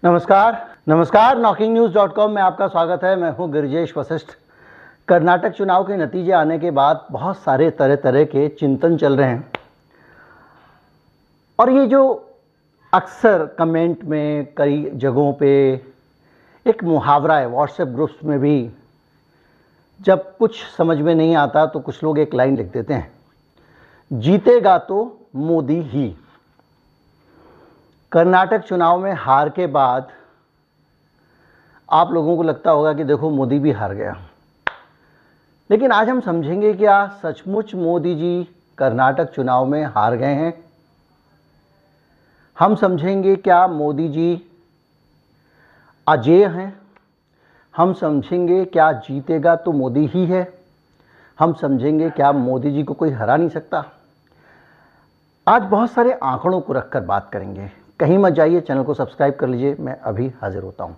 नमस्कार knocking-news.com में आपका स्वागत है। मैं हूं गिरिजेश वशिष्ठ। कर्नाटक चुनाव के नतीजे आने के बाद बहुत सारे तरह तरह के चिंतन चल रहे हैं और ये जो अक्सर कमेंट में कई जगहों पे एक मुहावरा है, व्हाट्सएप ग्रुप्स में भी जब कुछ समझ में नहीं आता तो कुछ लोग एक लाइन लिख देते हैं, जीतेगा तो मोदी ही। कर्नाटक चुनाव में हार के बाद आप लोगों को लगता होगा कि देखो मोदी भी हार गया, लेकिन आज हम समझेंगे क्या सचमुच मोदी जी कर्नाटक चुनाव में हार गए हैं। हम समझेंगे क्या मोदी जी अजेय हैं। हम समझेंगे क्या जीतेगा तो मोदी ही है। हम समझेंगे क्या मोदी जी को कोई हरा नहीं सकता। आज बहुत सारे आंकड़ों को रखकर बात करेंगे। कहीं मत जाइए, चैनल को सब्सक्राइब कर लीजिए, मैं अभी हाजिर होता हूं।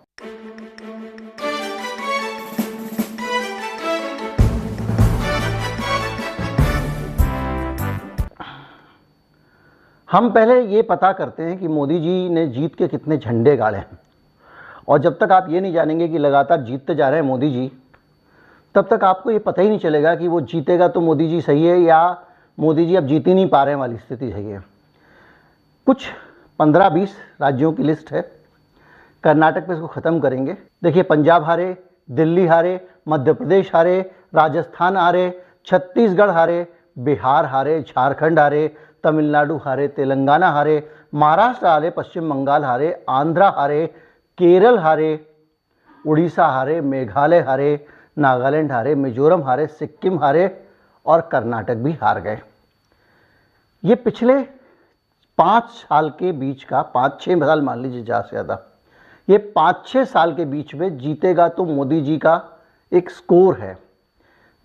हम पहले ये पता करते हैं कि मोदी जी ने जीत के कितने झंडे गाड़े हैं। और जब तक आप ये नहीं जानेंगे कि लगातार जीतते जा रहे हैं मोदी जी, तब तक आपको ये पता ही नहीं चलेगा कि वो जीतेगा तो मोदी जी सही है या मोदी जी अब जीत ही नहीं पा रहे हैं वाली स्थिति सही है। कुछ 15-20 राज्यों की लिस्ट है। कर्नाटक पे इसको ख़त्म करेंगे। देखिए, पंजाब हारे, दिल्ली हारे, मध्य प्रदेश हारे, राजस्थान हारे, छत्तीसगढ़ हारे, बिहार हारे, झारखंड हारे, तमिलनाडु हारे, तेलंगाना हारे, महाराष्ट्र हारे, पश्चिम बंगाल हारे, आंध्रा हारे, केरल हारे, उड़ीसा हारे, मेघालय हारे, नागालैंड हारे, मिजोरम हारे, सिक्किम हारे और कर्नाटक भी हार गए। ये पिछले 5 साल के बीच का, 5-6 साल मान लीजिए ज़्यादा से ज़्यादा, ये 5-6 साल के बीच में जीतेगा तो मोदी जी का एक स्कोर है।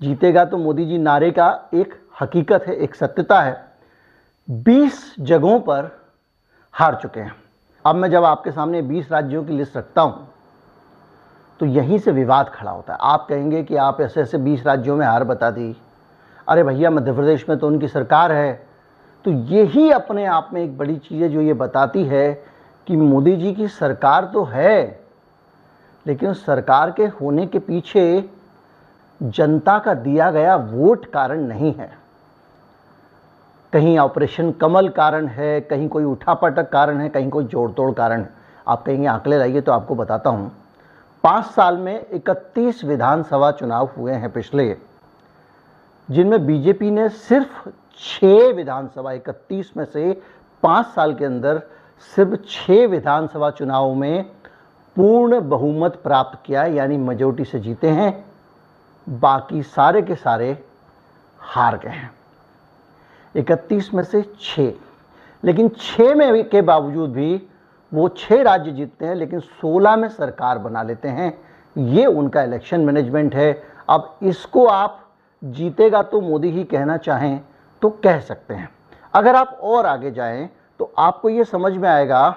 जीतेगा तो मोदी जी नारे का एक हकीकत है, एक सत्यता है। 20 जगहों पर हार चुके हैं। अब मैं जब आपके सामने 20 राज्यों की लिस्ट रखता हूं तो यहीं से विवाद खड़ा होता है। आप कहेंगे कि आप ऐसे ऐसे 20 राज्यों में हार बता दी। अरे भैया, मध्य प्रदेश में तो उनकी सरकार है। तो यही अपने आप में एक बड़ी चीज़ है जो ये बताती है कि मोदी जी की सरकार तो है, लेकिन उस सरकार के होने के पीछे जनता का दिया गया वोट कारण नहीं है। कहीं ऑपरेशन कमल कारण है, कहीं कोई उठापटक कारण है, कहीं कोई जोड़ तोड़ कारण है। आप कहेंगे आंकड़े लाइए, तो आपको बताता हूँ। 5 साल में 31 विधानसभा चुनाव हुए हैं पिछले, जिनमें बीजेपी ने सिर्फ 6 विधानसभा, 31 में से 5 साल के अंदर सिर्फ 6 विधानसभा चुनावों में पूर्ण बहुमत प्राप्त किया, यानी मेजोरिटी से जीते हैं। बाकी सारे के सारे हार गए हैं। 31 में से 6, लेकिन 6 में के बावजूद भी वो 6 राज्य जीतते हैं, लेकिन 16 में सरकार बना लेते हैं। ये उनका इलेक्शन मैनेजमेंट है। अब इसको आप जीतेगा तो मोदी ही कहना चाहें तो कह सकते हैं। अगर आप और आगे जाएं तो आपको ये समझ में आएगा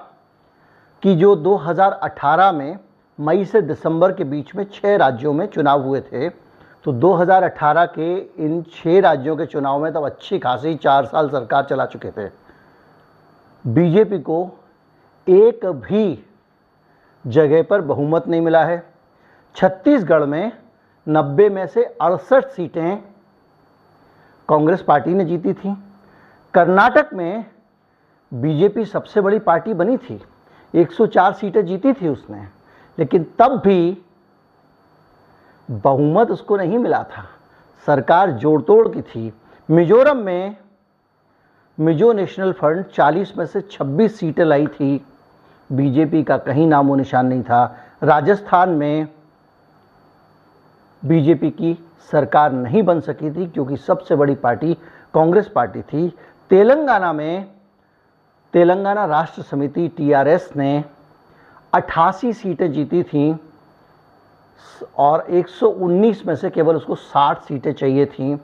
कि जो 2018 में मई से दिसंबर के बीच में 6 राज्यों में चुनाव हुए थे, तो 2018 के इन 6 राज्यों के चुनाव में तब अच्छी खासी 4 साल सरकार चला चुके थे। बीजेपी को एक भी जगह पर बहुमत नहीं मिला है। छत्तीसगढ़ में 90 में से 68 सीटें कांग्रेस पार्टी ने जीती थी। कर्नाटक में बीजेपी सबसे बड़ी पार्टी बनी थी, 104 सीटें जीती थी उसने, लेकिन तब भी बहुमत उसको नहीं मिला था। सरकार जोड़ तोड़ की थी। मिजोरम में मिजो नेशनल फ्रंट 40 में से 26 सीटें लाई थी। बीजेपी का कहीं नामो निशान नहीं था। राजस्थान में बीजेपी की सरकार नहीं बन सकी थी क्योंकि सबसे बड़ी पार्टी कांग्रेस पार्टी थी। तेलंगाना में तेलंगाना राष्ट्र समिति टीआरएस ने 88 सीटें जीती थीं और 119 में से केवल उसको 60 सीटें चाहिए थीं।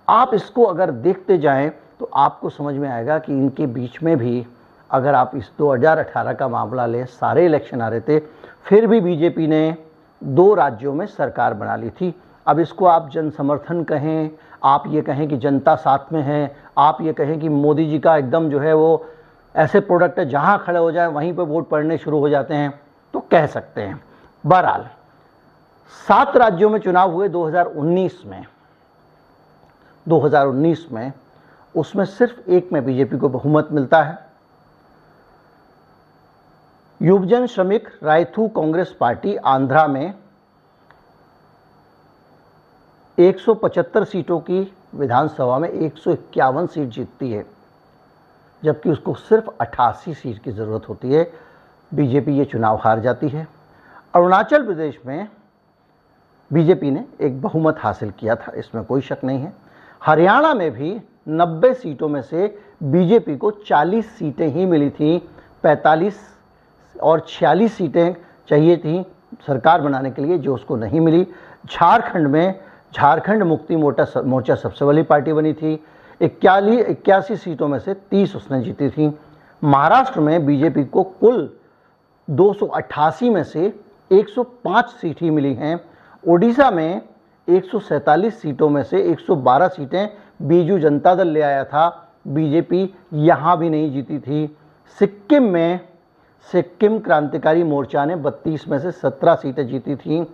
आप इसको अगर देखते जाएं तो आपको समझ में आएगा कि इनके बीच में भी, अगर आप इस 2018 का मामला लें, सारे इलेक्शन आ रहे थे, फिर भी बीजेपी ने 2 राज्यों में सरकार बना ली थी। अब इसको आप जन समर्थन कहें, आप ये कहें कि जनता साथ में है, आप ये कहें कि मोदी जी का एकदम जो है वो ऐसे प्रोडक्ट है जहाँ खड़े हो जाए वहीं पर वोट पड़ने शुरू हो जाते हैं, तो कह सकते हैं। बहरहाल 7 राज्यों में चुनाव हुए 2019 में, उसमें सिर्फ एक में बीजेपी को बहुमत मिलता है। युवजन श्रमिक रायथू कांग्रेस पार्टी आंध्रा में 175 सीटों की विधानसभा में 151 सीट जीतती है, जबकि उसको सिर्फ 88 सीट की ज़रूरत होती है। बीजेपी ये चुनाव हार जाती है। अरुणाचल प्रदेश में बीजेपी ने एक बहुमत हासिल किया था, इसमें कोई शक नहीं है। हरियाणा में भी 90 सीटों में से बीजेपी को 40 सीटें ही मिली थीं। 45 और 46 सीटें चाहिए थीं सरकार बनाने के लिए, जो उसको नहीं मिली। झारखंड में झारखंड मुक्ति मोर्चा सबसे बड़ी पार्टी बनी थी। 81 सीटों में से 30 उसने जीती थी। महाराष्ट्र में बीजेपी को कुल 288 में से 105 सीट ही मिली हैं। ओडिशा में 147 सीटों में से 112 सीटें बीजू जनता दल ले आया था, बीजेपी यहाँ भी नहीं जीती थी। सिक्किम में सिक्किम क्रांतिकारी मोर्चा ने 32 में से 17 सीटें जीती थीं।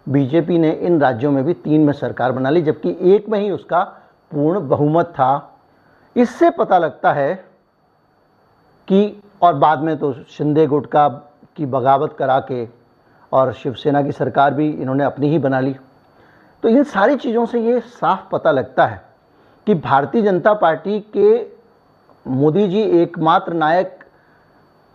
बीजेपी ने इन राज्यों में भी 3 में सरकार बना ली, जबकि एक में ही उसका पूर्ण बहुमत था। इससे पता लगता है कि, और बाद में तो शिंदे गुट की बगावत करा के और शिवसेना की सरकार भी इन्होंने अपनी ही बना ली। तो इन सारी चीज़ों से ये साफ पता लगता है कि भारतीय जनता पार्टी के मोदी जी एकमात्र नायक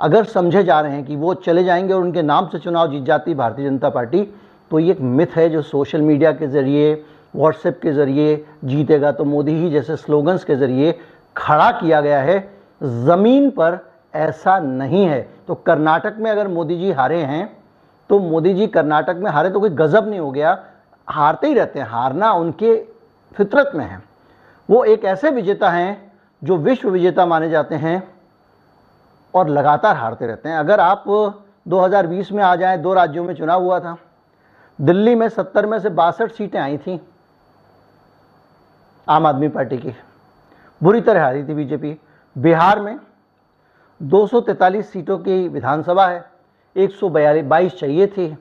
अगर समझे जा रहे हैं कि वो चले जाएंगे और उनके नाम से चुनाव जीत जाती भारतीय जनता पार्टी, तो ये एक मिथ है जो सोशल मीडिया के ज़रिए, व्हाट्सएप के ज़रिए, जीतेगा तो मोदी ही जैसे स्लोगन्स के ज़रिए खड़ा किया गया है। ज़मीन पर ऐसा नहीं है। तो कर्नाटक में अगर मोदी जी हारे हैं तो मोदी जी कर्नाटक में हारे तो कोई गज़ब नहीं हो गया, हारते ही रहते हैं, हारना उनके फितरत में है। वो एक ऐसे विजेता हैं जो विश्व विजेता माने जाते हैं और लगातार हारते रहते हैं। अगर आप 2020 में आ जाएं, 2 राज्यों में चुनाव हुआ था। दिल्ली में 70 में से 62 सीटें आई थीं आम आदमी पार्टी की, बुरी तरह हारी थी बीजेपी। बिहार में 243 सीटों की विधानसभा है, 122 चाहिए थी,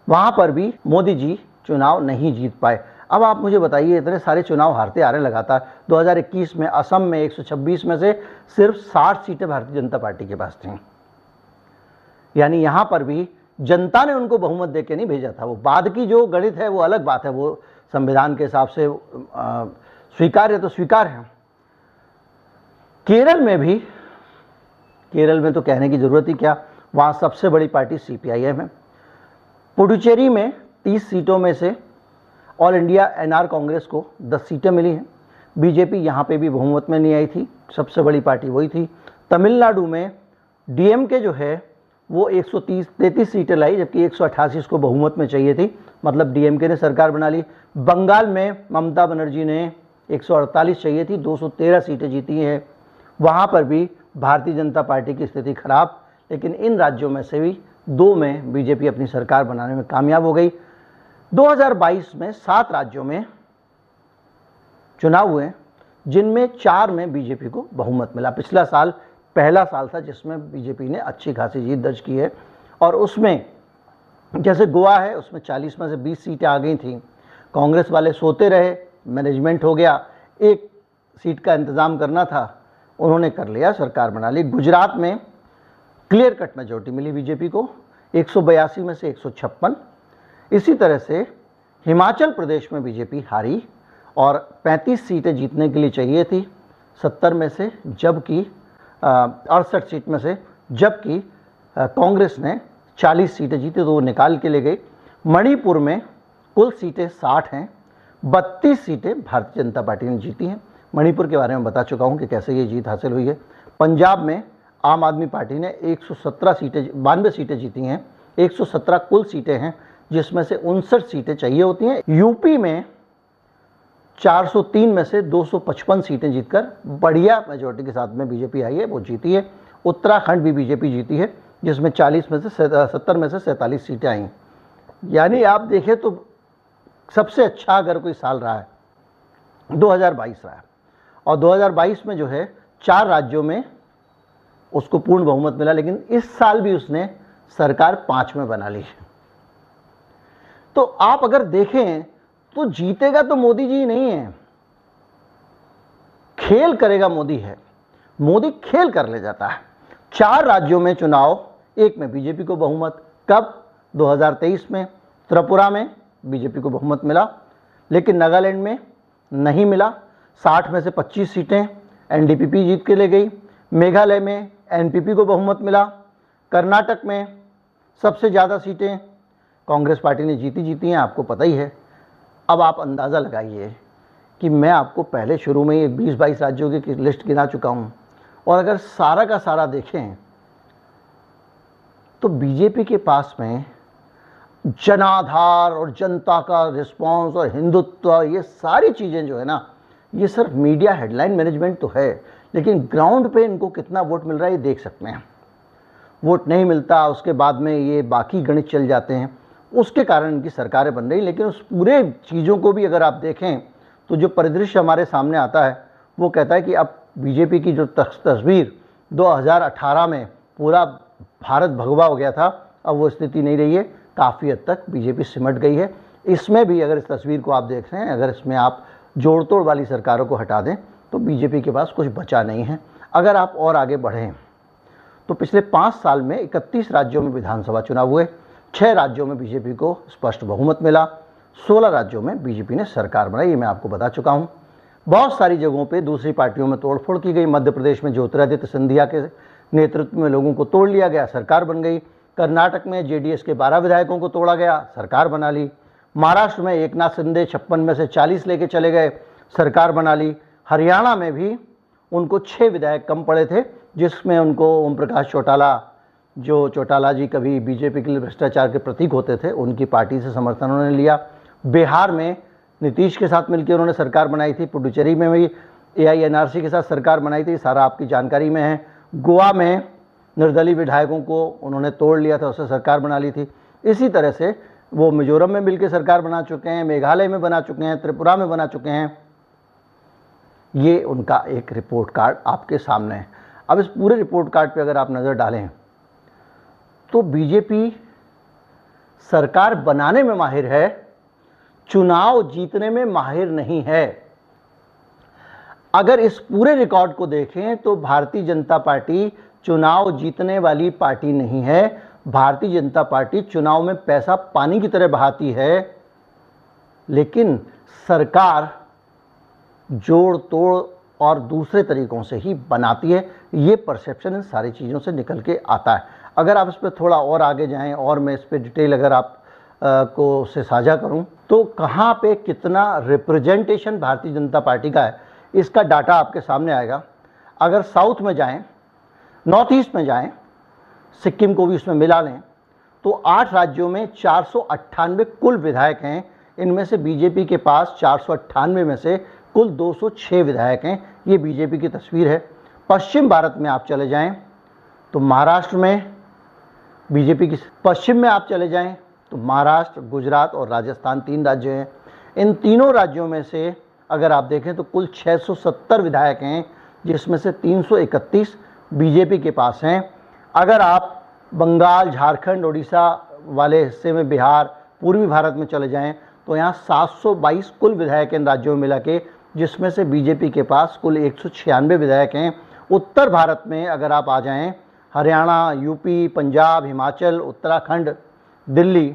वहाँ पर भी मोदी जी चुनाव नहीं जीत पाए। अब आप मुझे बताइए, इतने सारे चुनाव हारते आ रहे हैं लगातार। 2021 में असम में 126 में से सिर्फ 60 सीटें भारतीय जनता पार्टी के पास थीं। यानी यहाँ पर भी जनता ने उनको बहुमत देके नहीं भेजा था। वो बाद की जो गणित है वो अलग बात है, वो संविधान के हिसाब से स्वीकार्य तो स्वीकार है। केरल में तो कहने की ज़रूरत ही क्या, वहाँ सबसे बड़ी पार्टी CPIM है। पुडुचेरी में 30 सीटों में से ऑल इंडिया NR कांग्रेस को 10 सीटें मिली हैं। बीजेपी यहाँ पे भी बहुमत में नहीं आई थी, सबसे बड़ी पार्टी वही थी। तमिलनाडु में DMK जो है वो 133 सीटें लाई, जबकि 188 उसको बहुमत में चाहिए थी, मतलब DMK ने सरकार बना ली। बंगाल में ममता बनर्जी ने 148 चाहिए थी, 213 सीटें जीती हैं। वहाँ पर भी भारतीय जनता पार्टी की स्थिति खराब, लेकिन इन राज्यों में से भी 2 में बीजेपी अपनी सरकार बनाने में कामयाब हो गई। 2022 में 7 राज्यों में चुनाव हुए, जिनमें 4 में बीजेपी को बहुमत मिला। पिछला साल पहला साल था जिसमें बीजेपी ने अच्छी खासी जीत दर्ज की है, और उसमें जैसे गोवा है, उसमें 40 में से 20 सीटें आ गई थीं। कांग्रेस वाले सोते रहे, मैनेजमेंट हो गया, 1 सीट का इंतज़ाम करना था, उन्होंने कर लिया, सरकार बना ली। गुजरात में क्लियर कट मेजॉरिटी मिली बीजेपी को, 182 में से 156। इसी तरह से हिमाचल प्रदेश में बीजेपी हारी और 35 सीटें जीतने के लिए चाहिए थी 70 में से, जबकि 68 सीट में से, जबकि कांग्रेस ने 40 सीटें जीती तो वो निकाल के ले गई। मणिपुर में कुल सीटें 60 हैं, 32 सीटें भारतीय जनता पार्टी ने जीती हैं। मणिपुर के बारे में बता चुका हूं कि कैसे ये जीत हासिल हुई है। पंजाब में आम आदमी पार्टी ने 117 सीटें 92 सीटें जीती हैं, 117 कुल सीटें हैं, जिसमें से 59 सीटें चाहिए होती हैं। यूपी में 403 में से 255 सीटें जीतकर बढ़िया मेजॉरिटी के साथ में बीजेपी आई है, वो जीती है। उत्तराखंड भी बीजेपी जीती है, जिसमें 40 में से 70 में से 47 सीटें आई। यानी आप देखें तो सबसे अच्छा अगर कोई साल रहा है 2022 रहा है, और 2022 में जो है 4 राज्यों में उसको पूर्ण बहुमत मिला, लेकिन इस साल भी उसने सरकार 5 में बना ली। तो आप अगर देखें तो जीतेगा तो मोदी जी नहीं है, खेल करेगा मोदी है। मोदी खेल कर ले जाता है। 4 राज्यों में चुनाव, एक में बीजेपी को बहुमत। कब? 2023 में त्रिपुरा में बीजेपी को बहुमत मिला, लेकिन नागालैंड में नहीं मिला। 60 में से 25 सीटें एनडीपीपी जीत के ले गई। मेघालय में एनपीपी को बहुमत मिला। कर्नाटक में सबसे ज़्यादा सीटें कांग्रेस पार्टी ने जीती हैं, आपको पता ही है। अब आप अंदाज़ा लगाइए कि मैं आपको पहले शुरू में ही 20-22 राज्यों की लिस्ट गिना चुका हूँ, और अगर सारा का सारा देखें तो बीजेपी के पास में जनाधार और जनता का रिस्पांस और हिंदुत्व, ये सारी चीज़ें जो है ना, ये सिर्फ मीडिया हेडलाइन मैनेजमेंट तो है, लेकिन ग्राउंड पे इनको कितना वोट मिल रहा है ये देख सकते हैं। वोट नहीं मिलता, उसके बाद में ये बाकी गणित चल जाते हैं, उसके कारण इनकी सरकारें बन रही। लेकिन उस पूरे चीज़ों को भी अगर आप देखें तो जो परिदृश्य हमारे सामने आता है वो कहता है कि अब बीजेपी की जो तस्वीर 2018 में पूरा भारत भगवा हो गया था, अब वो स्थिति नहीं रही है। काफ़ी हद तक बीजेपी सिमट गई है। इसमें भी अगर इस तस्वीर को आप देख रहे हैं, अगर इसमें आप जोड़ तोड़ वाली सरकारों को हटा दें तो बीजेपी के पास कुछ बचा नहीं है। अगर आप और आगे बढ़ें तो पिछले 5 साल में 31 राज्यों में विधानसभा चुनाव हुए। 6 राज्यों में बीजेपी को स्पष्ट बहुमत मिला। 16 राज्यों में बीजेपी ने सरकार बनाई, ये मैं आपको बता चुका हूँ। बहुत सारी जगहों पे दूसरी पार्टियों में तोड़फोड़ की गई। मध्य प्रदेश में ज्योतिरादित्य सिंधिया के नेतृत्व में लोगों को तोड़ लिया गया, सरकार बन गई। कर्नाटक में जेडीएस के 12 विधायकों को तोड़ा गया, सरकार बना ली। महाराष्ट्र में एकनाथ शिंदे 56 में से 40 लेके चले गए, सरकार बना ली। हरियाणा में भी उनको 6 विधायक कम पड़े थे, जिसमें उनको ओम प्रकाश चौटाला, जो चौटाला जी कभी बीजेपी के लिए भ्रष्टाचार के प्रतीक होते थे, उनकी पार्टी से समर्थन उन्होंने लिया। बिहार में नीतीश के साथ मिलकर उन्होंने सरकार बनाई थी। पुडुचेरी में भी एआईएनआरसी के साथ सरकार बनाई थी, सारा आपकी जानकारी में है। गोवा में निर्दलीय विधायकों को उन्होंने तोड़ लिया था, उससे सरकार बना ली थी। इसी तरह से वो मिजोरम में मिलकर सरकार बना चुके हैं, मेघालय में बना चुके हैं, त्रिपुरा में बना चुके हैं। ये उनका एक रिपोर्ट कार्ड आपके सामने है। अब इस पूरे रिपोर्ट कार्ड पे अगर आप नज़र डालें तो बीजेपी सरकार बनाने में माहिर है, चुनाव जीतने में माहिर नहीं है। अगर इस पूरे रिकॉर्ड को देखें तो भारतीय जनता पार्टी चुनाव जीतने वाली पार्टी नहीं है। भारतीय जनता पार्टी चुनाव में पैसा पानी की तरह बहाती है, लेकिन सरकार जोड़ तोड़ और दूसरे तरीकों से ही बनाती है। ये परसेप्शन इन सारी चीज़ों से निकल के आता है। अगर आप इस पर थोड़ा और आगे जाएं और मैं इस पर डिटेल अगर आप को से साझा करूं तो कहाँ पे कितना रिप्रेजेंटेशन भारतीय जनता पार्टी का है, इसका डाटा आपके सामने आएगा। अगर साउथ में जाएं, नॉर्थ ईस्ट में जाएं, सिक्किम को भी इसमें मिला लें तो 8 राज्यों में 498 कुल विधायक हैं। इनमें से बीजेपी के पास 498 में से कुल 206 विधायक हैं। ये बीजेपी की तस्वीर है। पश्चिम भारत में आप चले जाएं तो महाराष्ट्र में बीजेपी की, पश्चिम में आप चले जाएं तो महाराष्ट्र, गुजरात और राजस्थान 3 राज्य हैं। इन तीनों राज्यों में से अगर आप देखें तो कुल 670 विधायक हैं, जिसमें से 331 बीजेपी के पास हैं। अगर आप बंगाल, झारखंड, उड़ीसा वाले हिस्से में, बिहार, पूर्वी भारत में चले जाएं तो यहाँ 722 कुल विधायक इन राज्यों में मिला के, जिसमें से बीजेपी के पास कुल 196 विधायक हैं। उत्तर भारत में अगर आप आ जाएं, हरियाणा, यूपी, पंजाब, हिमाचल, उत्तराखंड, दिल्ली,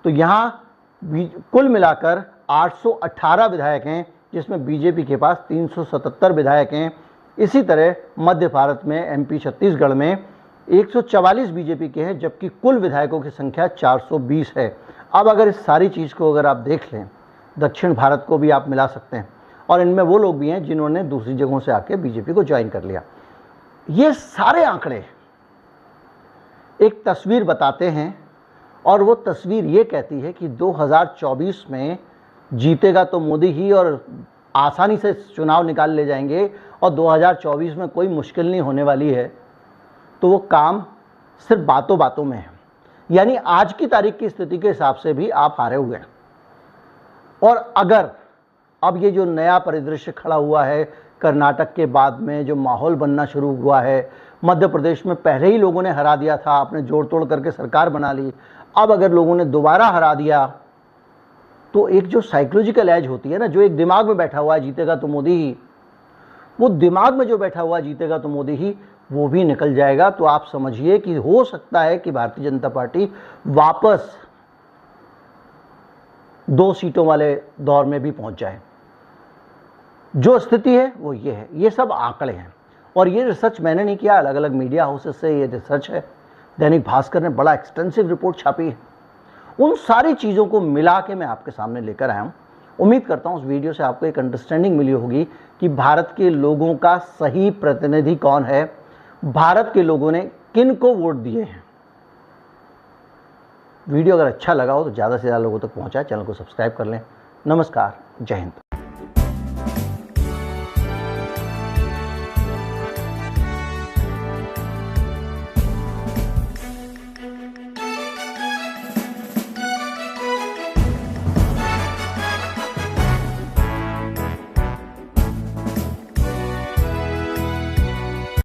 तो यहाँ कुल मिलाकर 818 विधायक हैं, जिसमें बीजेपी के पास 377 विधायक हैं। इसी तरह मध्य भारत में एमपी, छत्तीसगढ़ में 144 बीजेपी के हैं, जबकि कुल विधायकों की संख्या 420 है। अब अगर इस सारी चीज़ को अगर आप देख लें, दक्षिण भारत को भी आप मिला सकते हैं, और इनमें वो लोग भी हैं जिन्होंने दूसरी जगहों से आके बीजेपी को ज्वाइन कर लिया। ये सारे आंकड़े एक तस्वीर बताते हैं, और वो तस्वीर ये कहती है कि 2024 में जीतेगा तो मोदी ही, और आसानी से चुनाव निकाल ले जाएंगे, और 2024 में कोई मुश्किल नहीं होने वाली है। तो वो काम सिर्फ बातों बातों में है। यानी आज की तारीख की स्थिति के हिसाब से भी आप हारे हुए हैं। और अगर अब ये जो नया परिदृश्य खड़ा हुआ है, कर्नाटक के बाद में जो माहौल बनना शुरू हुआ है, मध्य प्रदेश में पहले ही लोगों ने हरा दिया था, आपने जोड़ तोड़ करके सरकार बना ली, अब अगर लोगों ने दोबारा हरा दिया तो एक जो साइकोलॉजिकल एज होती है ना, जो एक दिमाग में बैठा हुआ है जीतेगा तो मोदी ही, वो दिमाग में जो बैठा हुआ जीतेगा तो मोदी ही, वो भी निकल जाएगा। तो आप समझिए कि हो सकता है कि भारतीय जनता पार्टी वापस 2 सीटों वाले दौर में भी पहुंच जाए। जो स्थिति है वो ये है, ये सब आंकड़े हैं और ये रिसर्च मैंने नहीं किया, अलग अलग मीडिया हाउसेस से ये रिसर्च है। दैनिक भास्कर ने बड़ा एक्सटेंसिव रिपोर्ट छापी है। उन सारी चीज़ों को मिला के मैं आपके सामने लेकर आया हूँ। उम्मीद करता हूँ उस वीडियो से आपको एक अंडरस्टैंडिंग मिली होगी कि भारत के लोगों का सही प्रतिनिधि कौन है, भारत के लोगों ने किन को वोट दिए हैं। वीडियो अगर अच्छा लगा हो तो ज़्यादा से ज़्यादा लोगों तक पहुँचाए, चैनल को सब्सक्राइब कर लें। नमस्कार, जय हिंद।